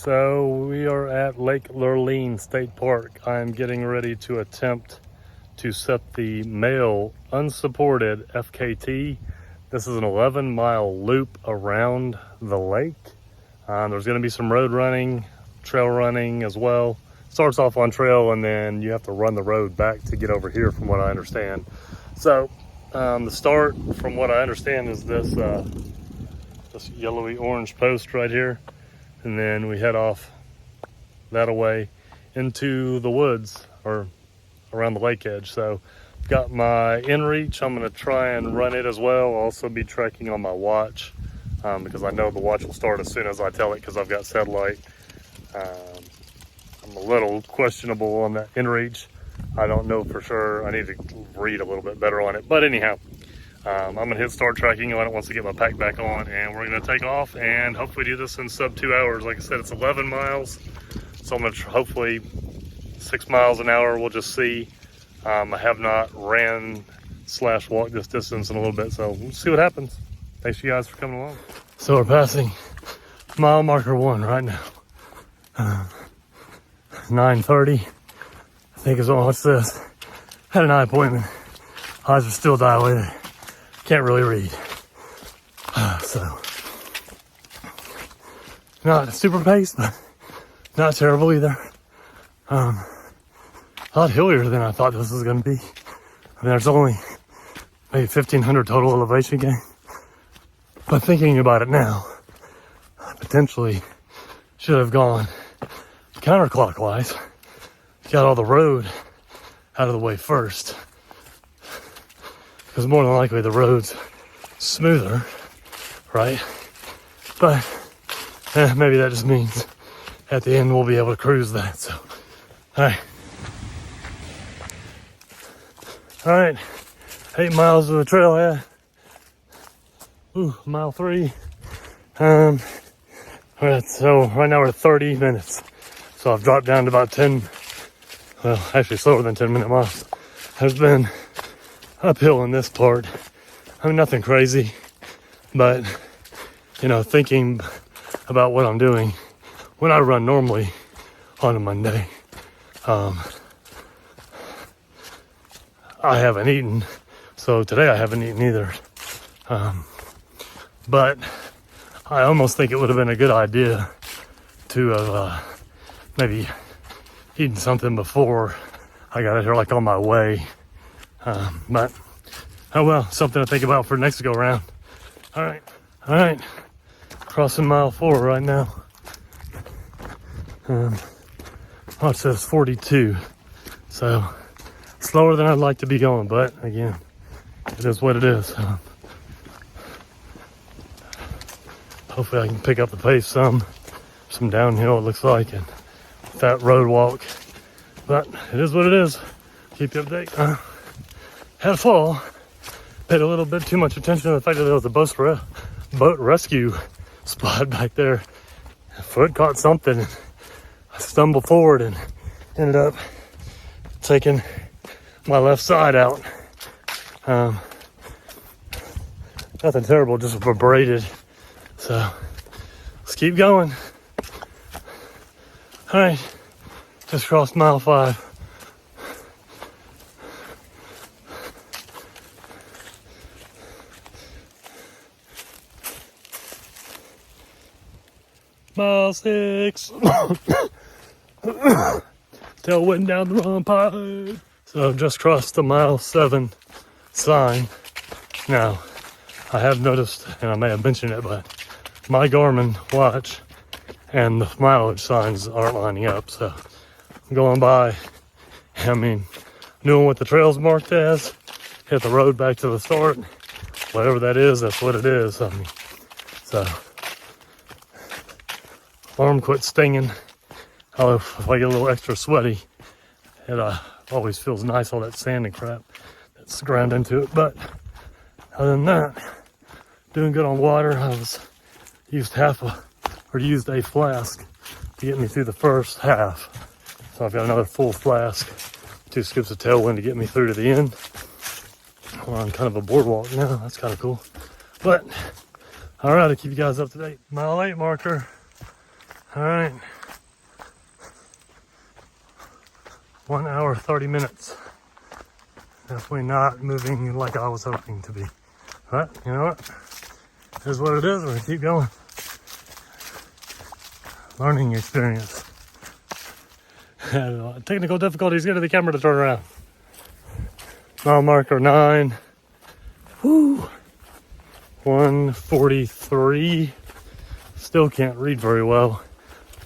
So we are at Lake Lurleen State Park. I'm getting ready to attempt to set the male unsupported FKT. This is an 11-mile loop around the lake. There's going to be some road running, trail running as well. Starts off on trail and then you have to run the road back to get over here from what I understand. So the start, from what I understand, is this yellowy orange post right here. And then we head off that away into the woods or around the lake edge. So got my inReach. I'm going to try and run it as well. I'll also be tracking on my watch because I know the watch will start as soon as I tell it because I've got satellite. I'm a little questionable on that inReach. I don't know for sure. I need to read a little bit better on it. But anyhow, I'm going to hit start tracking on it once I get my pack back on, and we're going to take off and hopefully do this in sub 2 hours. Like I said, it's 11 miles, so I'm going to hopefully 6 miles an hour. We'll just see. I have not ran / walked this distance in a little bit, so we'll see what happens. Thanks you guys for coming along. So we're passing mile marker 1 right now. 9:30, I think is what it says. Had an eye appointment. Eyes are still dilated. Can't really read. So, not super pace, but not terrible either. A lot hillier than I thought this was going to be. I mean, there's only maybe 1,500 total elevation gain. But thinking about it now, I potentially should have gone counterclockwise. Got all the road out of the way first. Because more than likely the road's smoother, right? But maybe that just means at the end we'll be able to cruise that. So, all right, 8 miles of the trailhead. Ooh, mile 3. All right, so right now we're at 30 minutes. So I've dropped down to about 10, well, actually slower than 10-minute miles. Has been uphill in this part. I mean, nothing crazy, but you know, thinking about what I'm doing when I run normally on a Monday, I haven't eaten, so today I haven't eaten either. But I almost think it would have been a good idea to have maybe eaten something before I got out here, like on my way. But oh well, something to think about for next go round. All right, crossing mile 4 right now. It says 42, so slower than I'd like to be going, but again, it is what it is. Hopefully I can pick up the pace some downhill it looks like, and that road walk, but it is what it is. Keep you updated. Had a fall. Paid a little bit too much attention to the fact that there was a boat rescue spot back there. Foot caught something and I stumbled forward and ended up taking my left side out. Nothing terrible, just abraded. So let's keep going. All right, just crossed mile 5. Mile 6. Tailwind down the wrong pipe. So I've just crossed the mile 7 sign. Now, I have noticed, and I may have mentioned it, but my Garmin watch and the mileage signs aren't lining up. So I'm going by, I mean, knowing what the trail's marked as, hit the road back to the start. Whatever that is, that's what it is. I mean, so arm quit stinging. Although if I get a little extra sweaty, it always feels nice, all that sand and crap that's ground into it. But other than that, doing good on water. I used a flask to get me through the first half. So I've got another full flask, 2 scoops of tailwind to get me through to the end. We're on kind of a boardwalk now. That's kind of cool. But all right, I'll keep you guys up to date. Mile 8 marker. All right. 1 hour, 30 minutes. Definitely not moving like I was hoping to be. But you know what? Here's what it is. We're gonna keep going. Learning experience. Technical difficulties getting the camera to turn around. Mile marker 9. Woo. 143. Still can't read very well.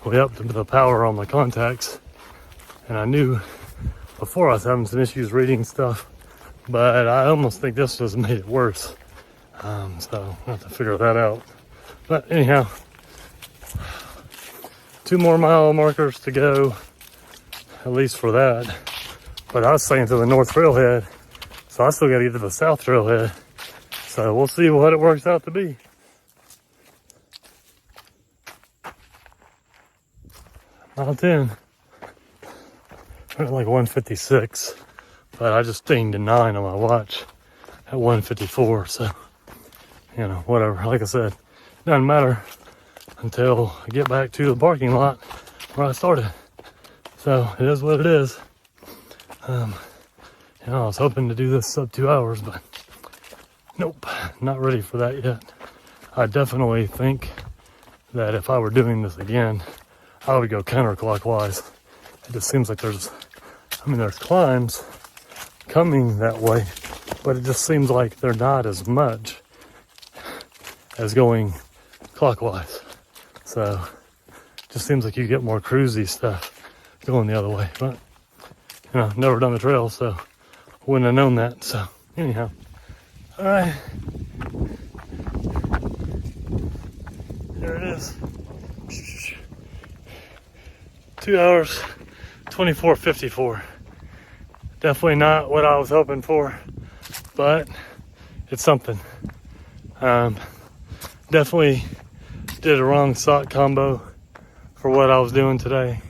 We upped the power on my contacts, and I knew before I was having some issues reading stuff, but I almost think this just made it worse. So I have to figure that out. But anyhow, 2 more mile markers to go, at least for that. But I was saying to the north trailhead, so I still got to get to the south trailhead. So we'll see what it works out to be. Mile 10. We're at like 156, but I just dinged a 9 on my watch at 154. So, you know, whatever. Like I said, doesn't matter until I get back to the parking lot where I started. So it is what it is. You know, I was hoping to do this sub 2 hours, but nope, not ready for that yet. I definitely think that if I were doing this again, I would go counterclockwise. It just seems like there's climbs coming that way, but it just seems like they're not as much as going clockwise. So it just seems like you get more cruisy stuff going the other way. But, you know, never done the trail, so wouldn't have known that. So anyhow, all right. There it is. 2 hours, 24:54. Definitely not what I was hoping for, but it's something. Definitely did a wrong sock combo for what I was doing today.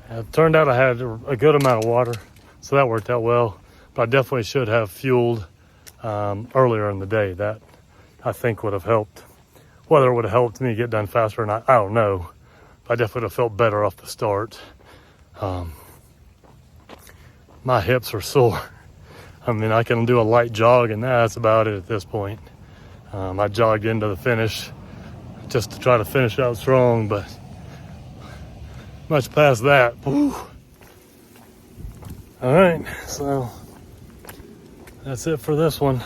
It turned out I had a good amount of water, so that worked out well. But I definitely should have fueled earlier in the day. That I think would have helped. Whether it would have helped me get done faster or not, I don't know. I definitely would have felt better off the start. My hips are sore. I mean, I can do a light jog and that's about it at this point. I jogged into the finish just to try to finish out strong, but much past that. Whew. All right, so that's it for this one.